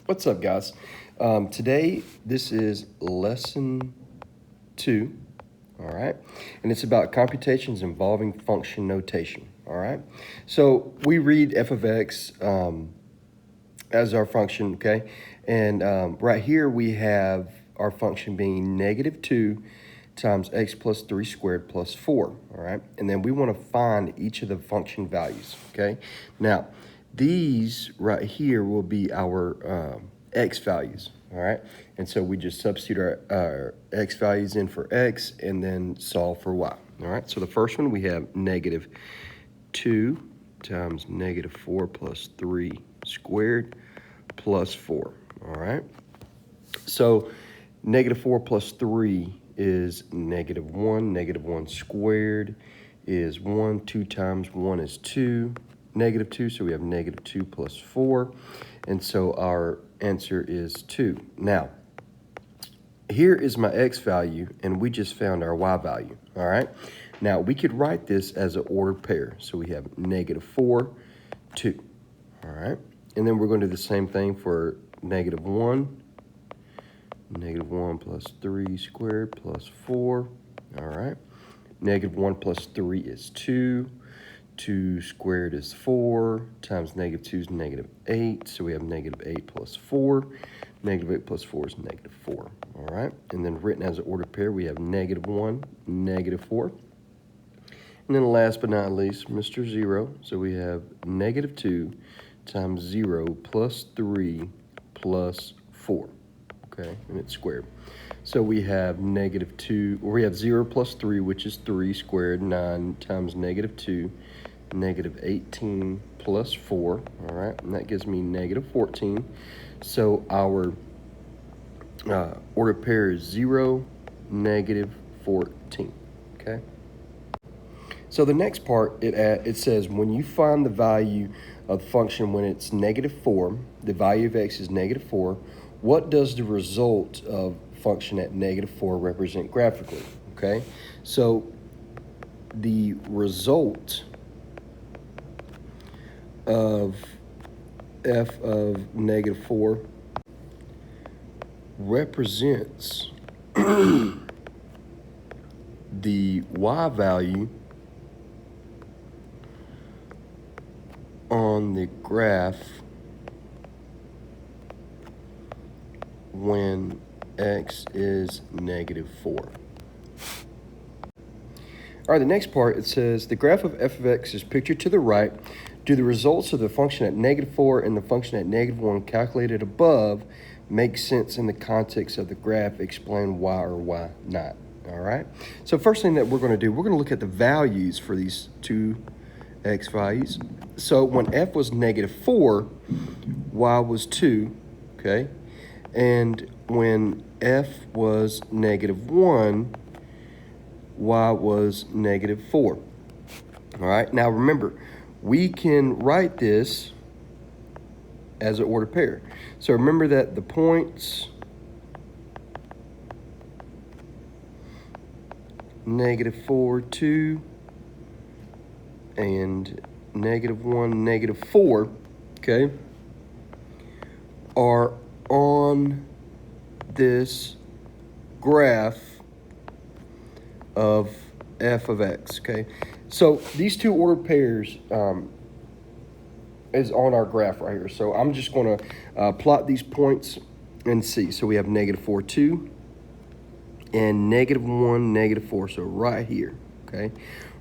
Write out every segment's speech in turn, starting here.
What's up, guys? Today, this is lesson 2, all right? And it's about computations involving function notation, all right? So we read f of x as our function, okay? And right here we have our function being negative 2 times x plus 3 squared plus 4, all right? And then we want to find each of the function values, okay? Now, these right here will be our x values, all right? And so we just substitute our x values in for x and then solve for y, all right? So the first one, we have negative 2 times negative 4 plus 3 squared plus 4, all right? So negative 4 plus 3 is negative 1. Negative 1 squared is 1. 2 times 1 is 2. Negative 2, so we have negative 2 plus 4. And so our answer is 2. Now, here is my x value, and we just found our y value, all right? Now, we could write this as an ordered pair. So we have negative 4, 2, all right? And then we're going to do the same thing for negative 1. Negative 1 plus 3 squared plus 4, all right? Negative 1 plus 3 is 2. 2 squared is 4, times negative 2 is negative 8, so we have negative 8 plus 4. Negative 8 plus 4 is negative 4, all right? And then written as an ordered pair, we have negative 1, negative 4. And then last but not least, Mr. 0, so we have negative 2 times 0 plus 3 plus 4. Okay, and it's squared. So we have negative 2, or we have 0 plus 3, which is 3 squared, 9 times negative 2, negative 18 plus 4, all right? And that gives me negative 14. So our ordered pair is 0, negative 14, okay? So the next part, it says when you find the value of the function when it's negative 4, the value of x is negative 4, what does the result of function at negative 4 represent graphically, okay? So the result of f of negative 4 represents the y value on the graph when x is negative 4. All right, the next part, it says the graph of f of x is pictured to the right. Do the results of the function at negative 4 and the function at negative 1 calculated above make sense in the context of the graph? Explain why or why not. All right, so first thing that we're going to do, we're going to look at the values for these two x values. So when f was negative 4, y was 2, okay? And when f was negative 1, y was negative 4. All right, now remember, we can write this as an ordered pair. So remember that the points negative 4, 2, and negative 1, negative 4, okay, are on this graph of f of x, okay? So these two ordered pairs is on our graph right here. So I'm just going to plot these points and see. So we have negative 4, 2, and negative 1, negative 4. So right here, okay?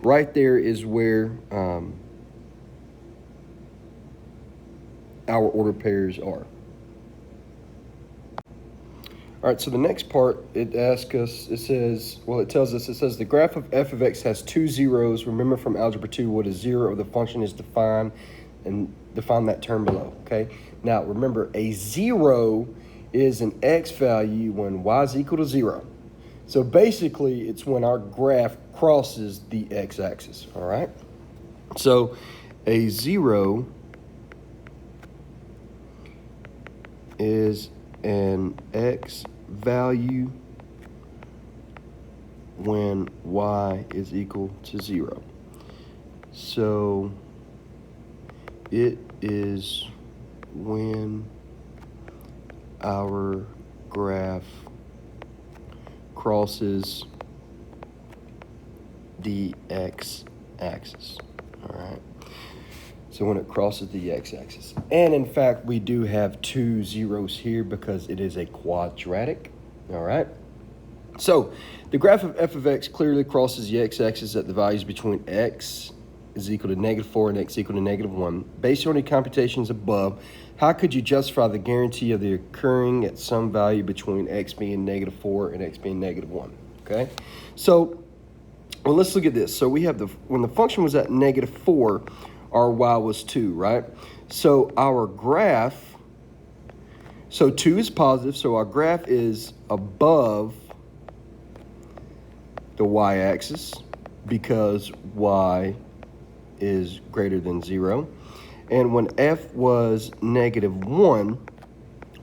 Right there is where our ordered pairs are. All right, so the next part, it asks us, it says, well, it tells us, it says the graph of f of x has two zeros. Remember from algebra 2 what a zero of the function is defined, and define that term below, okay? Now, remember, a 0 is an x value when y is equal to 0. So basically, it's when our graph crosses the x-axis, all right? So a 0 is an x value when y is equal to 0. So it is when our graph crosses the x-axis. All right. So when it crosses the x-axis. And in fact, we do have 2 zeros here because it is a quadratic. All right. So the graph of f of x clearly crosses the x-axis at the values between x is equal to -4 and x equal to -1. Based on the computations above, how could you justify the guarantee of the occurring at some value between x being -4 and x being -1? Okay. So, well, let's look at this. So we have when the function was at -4, our y was 2, right? So our graph, so 2 is positive, so our graph is above the y-axis because y is greater than 0. And when f was -1,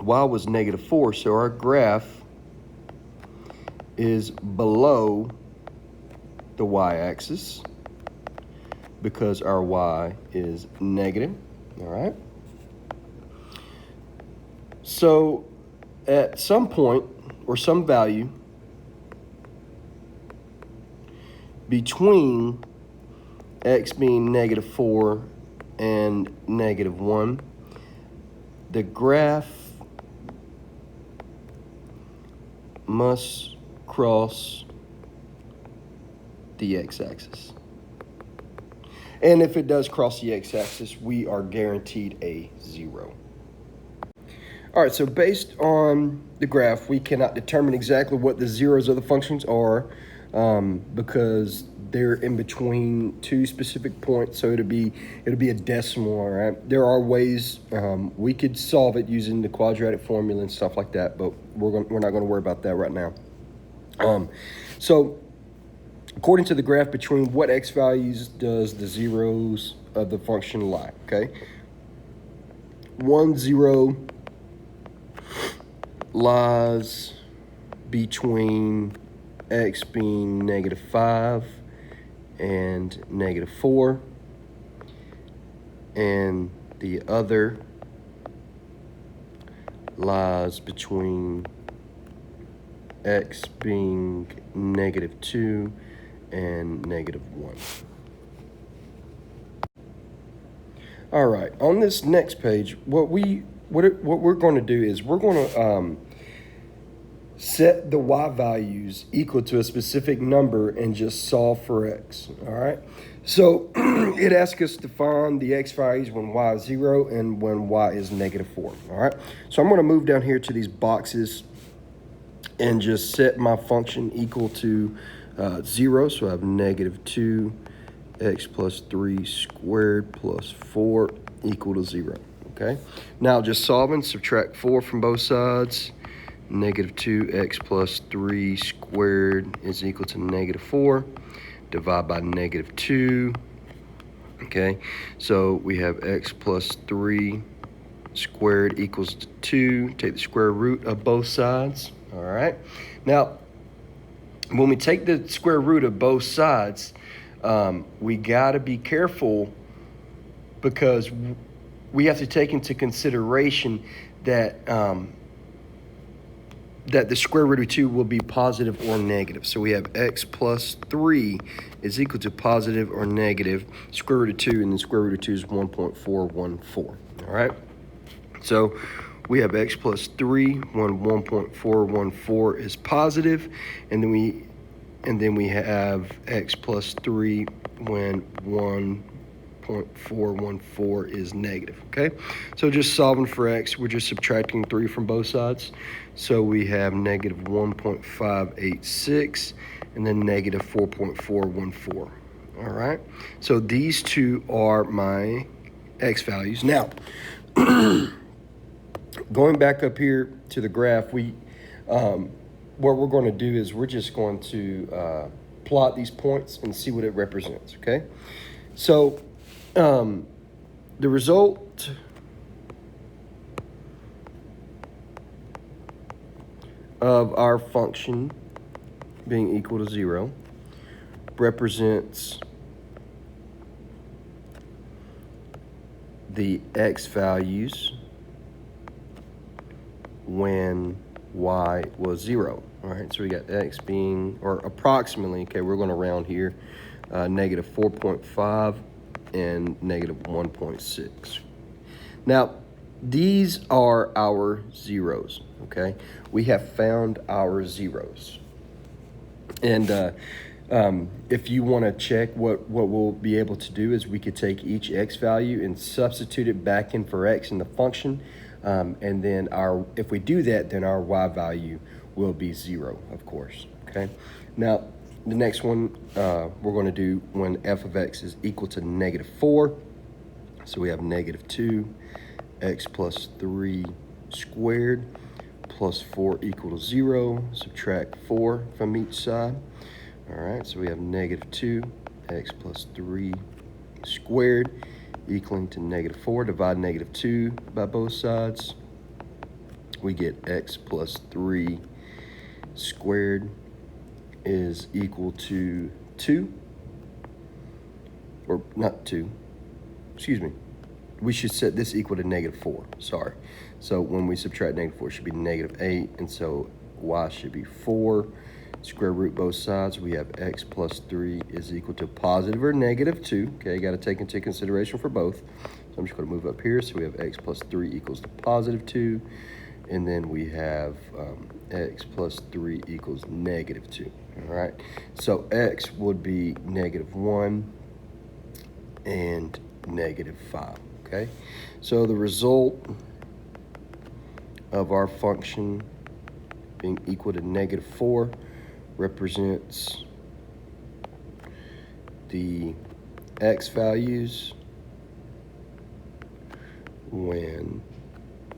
y was -4, so our graph is below the y-axis because our y is negative. All right. So at some point or some value between x being -4 and -1, the graph must cross the x-axis. And if it does cross the x-axis, we are guaranteed a 0. All right, so based on the graph, we cannot determine exactly what the zeros of the functions are because they're in between 2 specific points, so it'll be a decimal. All right, there are ways we could solve it using the quadratic formula and stuff like that, but we're not going to worry about that right now. So according to the graph, between what x values does the zeros of the function lie? Okay, 1, 0 lies between x being -5 and -4, and the other lies between x being -2 and -1. All right, on this next page, what we're going to do is we're going to set the y values equal to a specific number and just solve for x. All right, so it asks us to find the x values when y is 0 and when y is -4. All right, so I'm going to move down here to these boxes and just set my function equal to 0. So I have -2 x plus 3 squared plus 4 equal to 0. Okay, now just solving, subtract 4 from both sides. -2x plus 3 squared is equal to -4. Divide by -2. Okay, so we have x plus 3 squared equals to 2. Take the square root of both sides. All right, now when we take the square root of both sides, we got to be careful because we have to take into consideration that that the square root of 2 will be positive or negative. So we have x plus 3 is equal to positive or negative square root of 2, and the square root of 2 is 1.414. All right, so we have x plus 3 when 1.414 is positive, and then we have x plus 3 when 1.414 is negative. Okay, so just solving for x, we're just subtracting 3 from both sides. So we have -1.586 and then -4.414. All right, so these two are my x values. Now, going back up here to the graph, what we're going to do is we're just going to plot these points and see what it represents. Okay, so the result of our function being equal to 0 represents the x values when y was 0. All right, so we got x being, or approximately, okay, we're going to round here, negative 4.5 and negative 1.6. Now, these are our zeros, okay? We have found our zeros. And if you want to check, what we'll be able to do is we could take each x value and substitute it back in for x in the function. And then if we do that, then our y value will be 0, of course, okay? Now, the next one we're going to do when f of x is equal to negative 4. So we have negative 2, x plus 3 squared plus 4 equal to 0. Subtract 4 from each side. All right, so we have negative 2, x plus 3 squared equaling to negative 4. Divide negative 2 by both sides. We get x plus 3 squared is equal to 2. Or not 2, excuse me. We should set this equal to negative 4, sorry. So when we subtract negative 4, it should be negative 8, and so y should be 4. Square root both sides, we have x plus 3 is equal to positive or negative 2. Okay, got to take into consideration for both. So I'm just going to move up here. So we have x plus 3 equals to positive 2. And then we have x plus 3 equals negative 2. All right, so x would be negative 1 and negative 5. Okay, so the result of our function being equal to negative 4 represents the x values when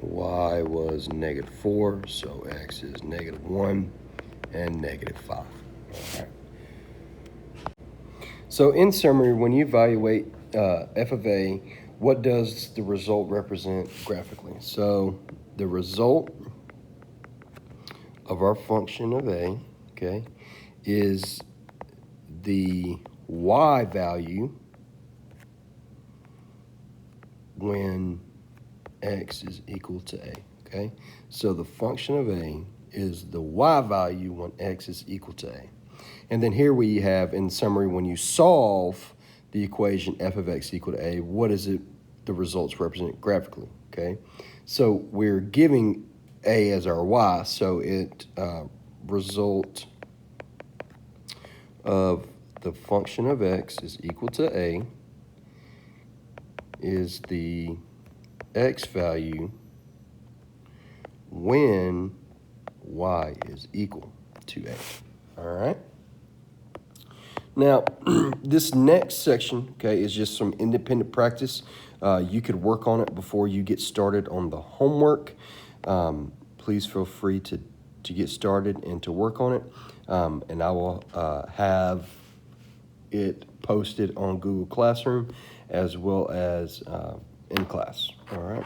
y was negative 4, so x is negative 1 and negative 5. All right. So in summary, when you evaluate f of a, what does the result represent graphically? So the result of our function of a, okay, is the y value when x is equal to a, okay? So the function of a is the y value when x is equal to a. And then here we have, in summary, when you solve the equation f of x equal to a, what is it the results represent graphically, okay? So we're giving a as our y, so it result of the function of x is equal to a is the x value when y is equal to a. All right. Now, this next section, okay, is just some independent practice. You could work on it before you get started on the homework. Please feel free to get started and to work on it. And I will have it posted on Google Classroom as well as in class. All right.